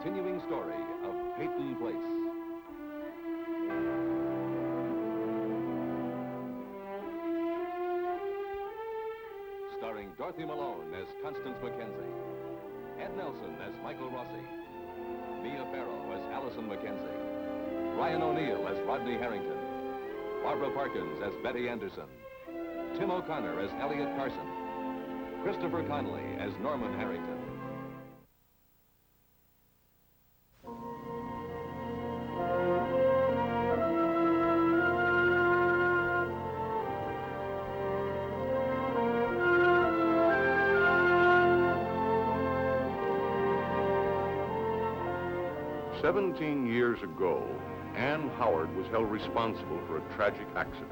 continuing story of Peyton Place. Starring Dorothy Malone as Constance Mackenzie, Ed Nelson as Michael Rossi, Mia Farrow as Allison Mackenzie, Ryan O'Neill as Rodney Harrington, Barbara Parkins as Betty Anderson, Tim O'Connor as Elliot Carson, Christopher Connolly as Norman Harrington. "17 years ago, Ann Howard was held responsible for a tragic accident,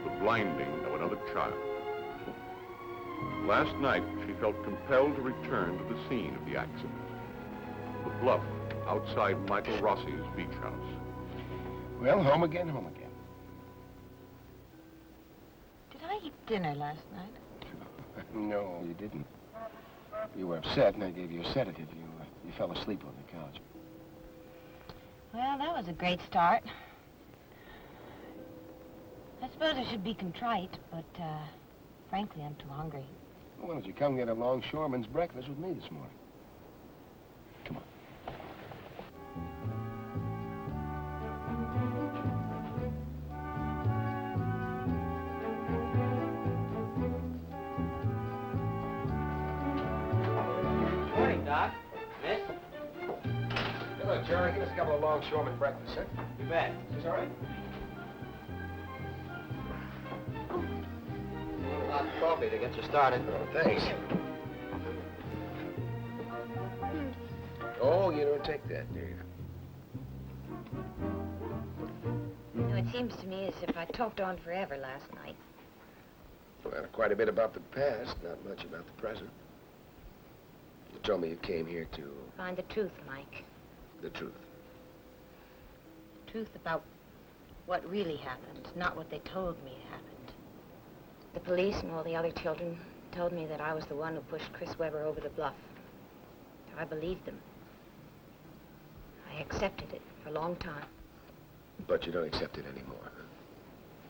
the blinding of another child. Last night, she felt compelled to return to the scene of the accident, the bluff outside Michael Rossi's beach house. Well, home again, home again. Did I eat dinner last night? No, you didn't. You were upset, and I gave you a sedative. You fell asleep on the couch. Well, that was a great start. I suppose I should be contrite, but, frankly, I'm too hungry. Well, why don't you come get a longshoreman's breakfast with me this morning? Come on. Morning, Doc. Miss? Hello, Jerry. Give us a couple of longshoreman breakfasts, huh? You bet. Is this all right? Hot coffee to get you started. Oh, thanks. Oh, you don't take that, do you? You know, it seems to me as if I talked on forever last night. Well, quite a bit about the past, not much about the present. You told me you came here to... Find the truth, Mike. the truth. Truth about what really happened, not what they told me happened. The police and all the other children told me that I was the one who pushed Chris Webber over the bluff. I believed them. I accepted it for a long time. But you don't accept it anymore, huh?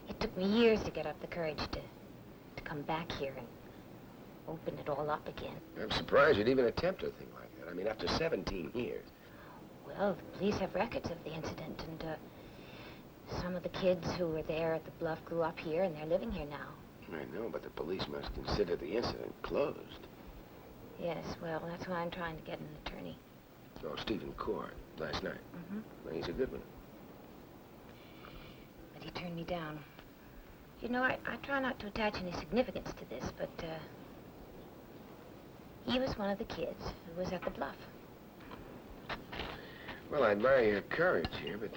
It took me years to get up the courage to come back here and open it all up again. I'm surprised you'd even attempt a thing like that. I mean, after 17 years. Well, the police have records of the incident, and some of the kids who were there at the bluff grew up here, and they're living here now. I know, but the police must consider the incident closed. Yes, well, that's why I'm trying to get an attorney. Oh, Stephen Cord, last night. Mm-hmm. Well, he's a good one. But he turned me down. You know, I try not to attach any significance to this, but he was one of the kids who was at the bluff. Well, I admire your courage here, but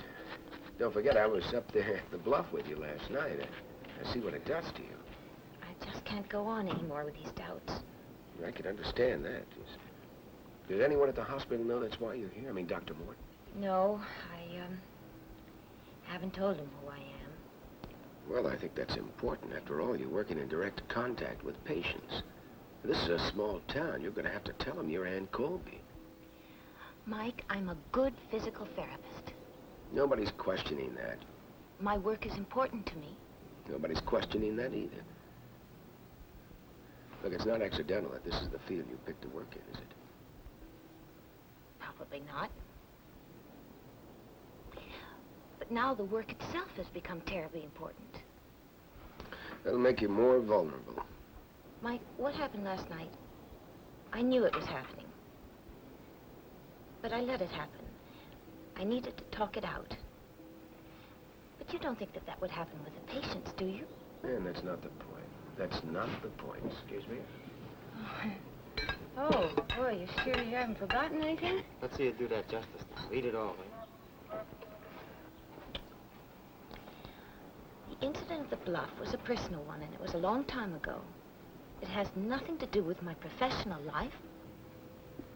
don't forget I was up there at the bluff with you last night. I see what it does to you. I just can't go on anymore with these doubts. I can understand that. Does anyone at the hospital know that's why you're here? I mean, Dr. Mort? No, I haven't told him who I am. Well, I think that's important. After all, you're working in direct contact with patients. This is a small town. You're going to have to tell them you're Ann Colby. Mike, I'm a good physical therapist. Nobody's questioning that. My work is important to me. Nobody's questioning that either. Look, it's not accidental that this is the field you picked to work in, is it? Probably not. But now the work itself has become terribly important. That'll make you more vulnerable. Mike, what happened last night? I knew it was happening. But I let it happen. I needed to talk it out. But you don't think that would happen with the patients, do you? And that's not the point. That's not the point. Excuse me? Oh, boy, you sure you haven't forgotten anything? Let's see you do that justice now. Read it all, will you? The incident of the bluff was a personal one, and it was a long time ago. It has nothing to do with my professional life.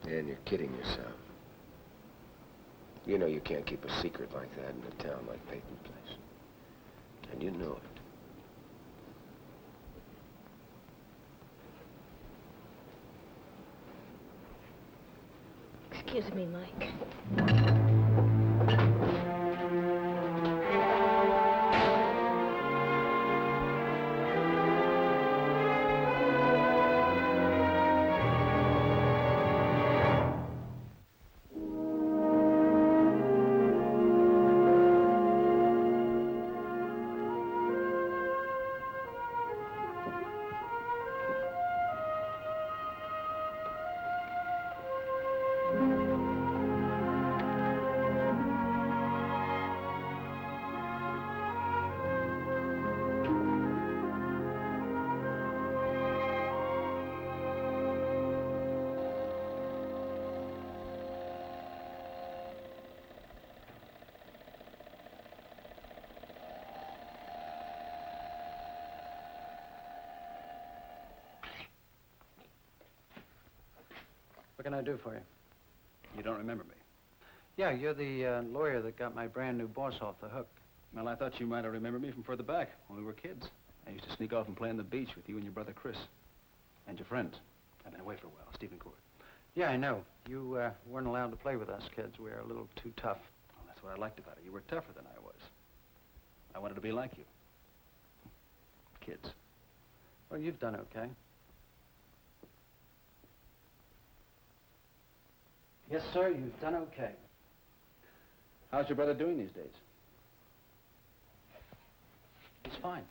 And you're kidding yourself. You know you can't keep a secret like that in a town like Peyton Place. And you know it. Excuse me, Mike. What can I do for you? You don't remember me? Yeah, you're the lawyer that got my brand new boss off the hook. Well, I thought you might have remembered me from further back, when we were kids. I used to sneak off and play on the beach with you and your brother Chris. And your friends. I've been away for a while, Stephen Court. Yeah, I know. You weren't allowed to play with us kids. We were a little too tough. Well, that's what I liked about it. You were tougher than I was. I wanted to be like you. Kids. Well, you've done okay. Yes, sir, you've done okay. How's your brother doing these days? He's fine.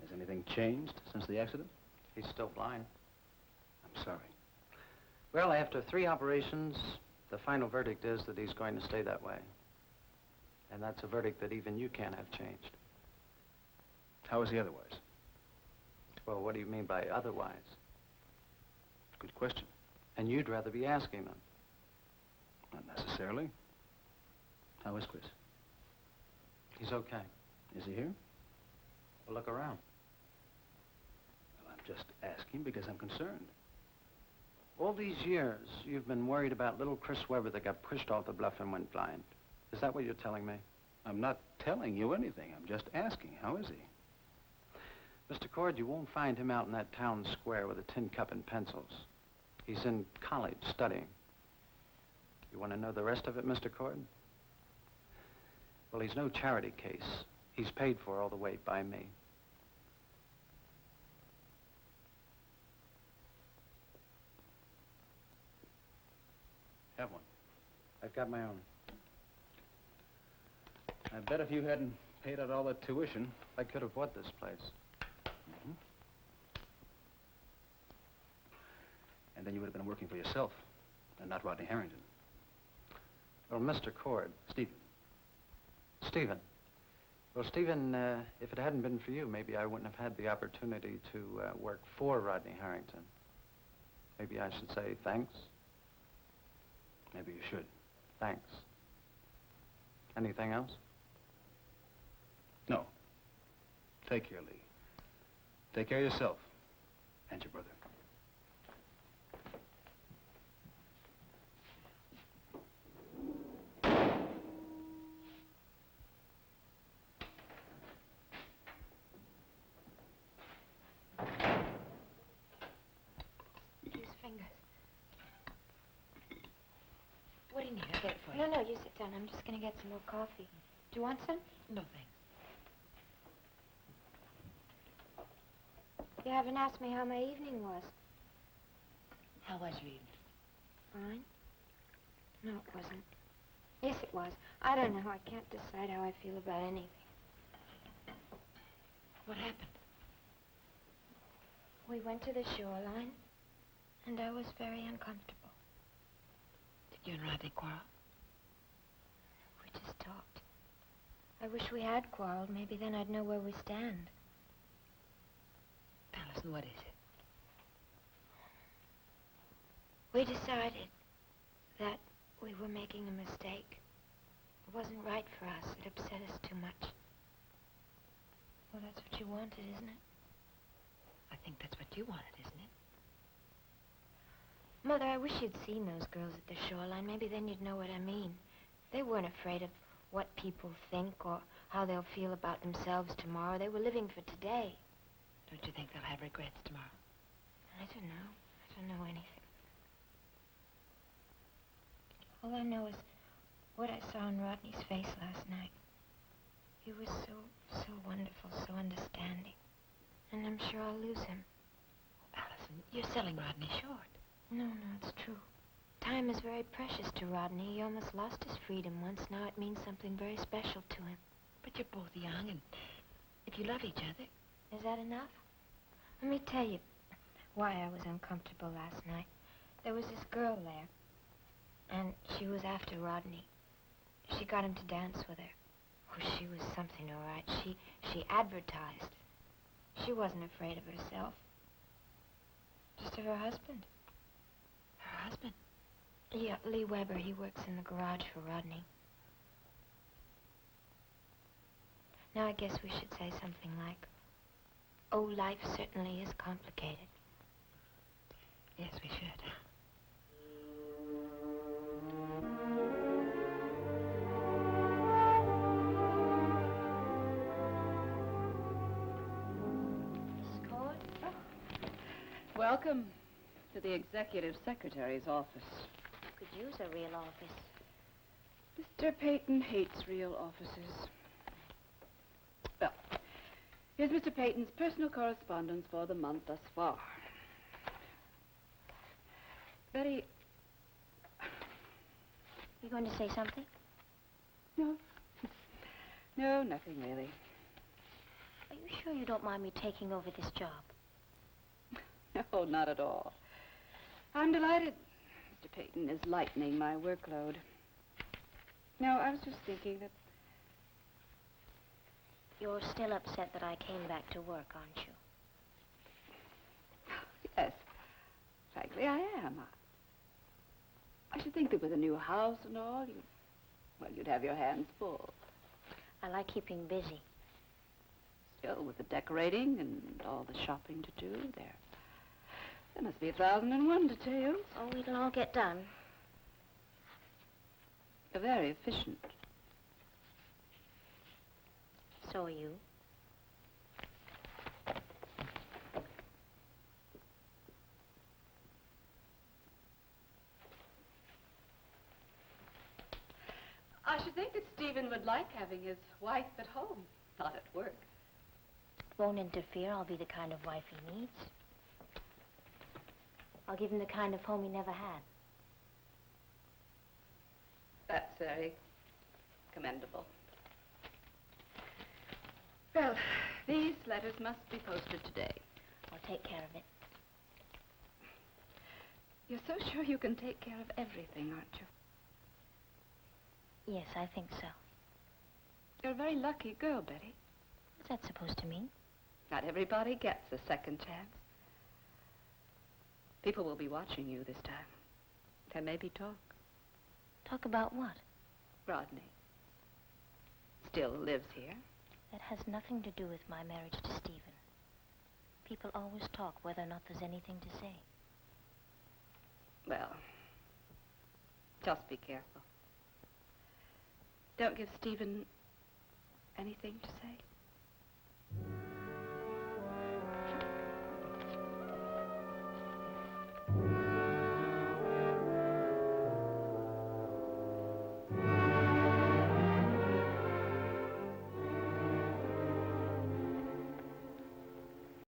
Has anything changed since the accident? He's still blind. I'm sorry. Well, after 3 operations, the final verdict is that he's going to stay that way. And that's a verdict that even you can't have changed. How is he otherwise? Well, what do you mean by otherwise? Good question. And you'd rather be asking them. Not necessarily. How is Chris? He's okay. Is he here? Well, look around. Well, I'm just asking because I'm concerned. All these years, you've been worried about little Chris Webber that got pushed off the bluff and went blind. Is that what you're telling me? I'm not telling you anything. I'm just asking. How is he? Mr. Cord, you won't find him out in that town square with a tin cup and pencils. He's in college studying. You want to know the rest of it, Mr. Cord? Well, he's no charity case. He's paid for all the way by me. Have one. I've got my own. I bet if you hadn't paid out all that tuition... I could have bought this place. Mm-hmm. And then you would have been working for yourself, and not Rodney Harrington. Well, Mr. Cord. Stephen. Stephen. Well, Stephen, if it hadn't been for you, maybe I wouldn't have had the opportunity to work for Rodney Harrington. Maybe I should say thanks. Maybe you should. Thanks. Anything else? No. Take care, Lee. Take care of yourself and your brother. Use fingers. What do you need? I'll get it for you. No, you sit down. I'm just going to get some more coffee. Do you want some? No, thanks. You haven't asked me how my evening was. How was your evening? Fine. No, it wasn't. Yes, it was. I don't know. I can't decide how I feel about anything. What happened? We went to the shoreline, and I was very uncomfortable. Did you and Rodney quarrel? We just talked. I wish we had quarreled. Maybe then I'd know where we stand. Allison, what is it? We decided that we were making a mistake. It wasn't right for us. It upset us too much. Well, that's what you wanted, isn't it? I think that's what you wanted, isn't it? Mother, I wish you'd seen those girls at the shoreline. Maybe then you'd know what I mean. They weren't afraid of what people think or how they'll feel about themselves tomorrow. They were living for today. Don't you think they'll have regrets tomorrow? I don't know. I don't know anything. All I know is what I saw in Rodney's face last night. He was so wonderful, so understanding. And I'm sure I'll lose him. Allison, you're selling Rodney short. No, it's true. Time is very precious to Rodney. He almost lost his freedom once. Now it means something very special to him. But you're both young, and if you love each other... Is that enough? Let me tell you why I was uncomfortable last night. There was this girl there, and she was after Rodney. She got him to dance with her. Oh, she was something, all right. She advertised. She wasn't afraid of herself. Just of her husband. Her husband? Yeah, Lee Weber. He works in the garage for Rodney. Now I guess we should say something like, oh, life certainly is complicated. Yes, we should. Miss Cord? Welcome to the Executive Secretary's office. Could use a real office. Mr. Peyton hates real offices. Well, here's Mr. Peyton's personal correspondence for the month thus far. Betty... You going to say something? No. No, nothing really. Are you sure you don't mind me taking over this job? No, not at all. I'm delighted Mr. Peyton is lightening my workload. No, I was just thinking that... You're still upset that I came back to work, aren't you? Yes. Frankly, I am. I should think that with a new house and all, you'd have your hands full. I like keeping busy. Still, with the decorating and all the shopping to do, there must be 1,001 details. Oh, it'll all get done. You're very efficient. So are you. I should think that Stephen would like having his wife at home, not at work. Won't interfere. I'll be the kind of wife he needs. I'll give him the kind of home he never had. That's very commendable. Well, these letters must be posted today. I'll take care of it. You're so sure you can take care of everything, aren't you? Yes, I think so. You're a very lucky girl, Betty. What's that supposed to mean? Not everybody gets a second chance. People will be watching you this time. There may be talk. Talk about what? Rodney still lives here. That has nothing to do with my marriage to Stephen. People always talk whether or not there's anything to say. Well, just be careful. Don't give Stephen anything to say.